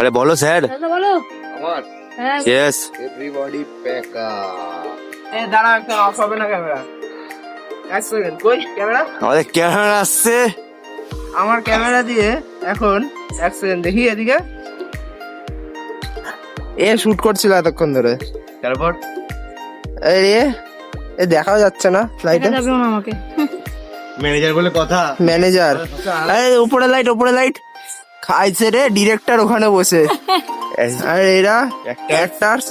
আরে বলো স্যার। বলো। আমার হ্যাঁ ইয়েস। Everybody pack up. দাঁড়া, একটা অফ হবে না ক্যামেরা? এক সেকেন্ড, কই ক্যামেরা? আমাদের ক্যামেরা আসছে। আমার ক্যামেরা দিয়ে এখন এক সেকেন্ড দেখি এদিকে। এ শুট করছিল এতক্ষণ ধরে। তারপর এই এ দেখাও যাচ্ছে না লাইটে। দেখা যাবে না আমাকে। ম্যানেজার বলে কথা। ম্যানেজার, এই উপরে লাইট, উপরে লাইট। খাইছে রে ডিরেক্টর ওখানে বসে। আর এরা অ্যাক্টরস।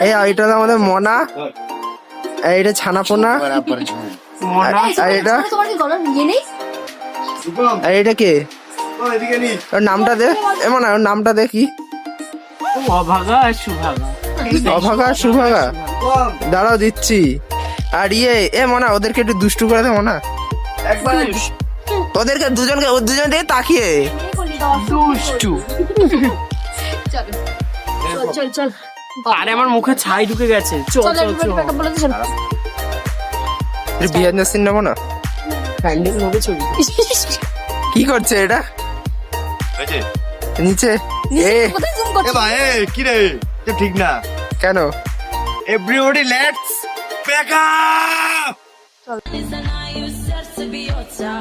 এই এটা হলো আমাদের মনা, আর এটা ছানাপোনা, আর এটা তোমার কি গলার ইয়ে নেই? আর এটা কে? এদিকে নি। ওর নামটা দে। এমন ওর নামটা দে কি? অভাগা আর সুভাগা। অভাগা সুভাগা। দাঁড়াও দিচ্ছি। আর এ মনা ওদেরকে একটু দুষ্টু করে দে মনা। একবার ওদেরকে দুজনকে, ও দুজন দিকে তাকিয়ে দুষ্টু। চল চল চল আরে আমার মুখে ছাই ঢুকে গেছে। চল চল চল এভরিবডি চল। ব্যাকআপ বলে চল। বিহার সিন নেবো না। ফ্যান্ডিং হবে ছবি। কি করছে এটা হয়েছে? নিচে? এ কোথায় জুম এ করছিস? ভাই কি রে? এটা ঠিক না। কেন? Everybody let's pack up. Знаю, серце б'ється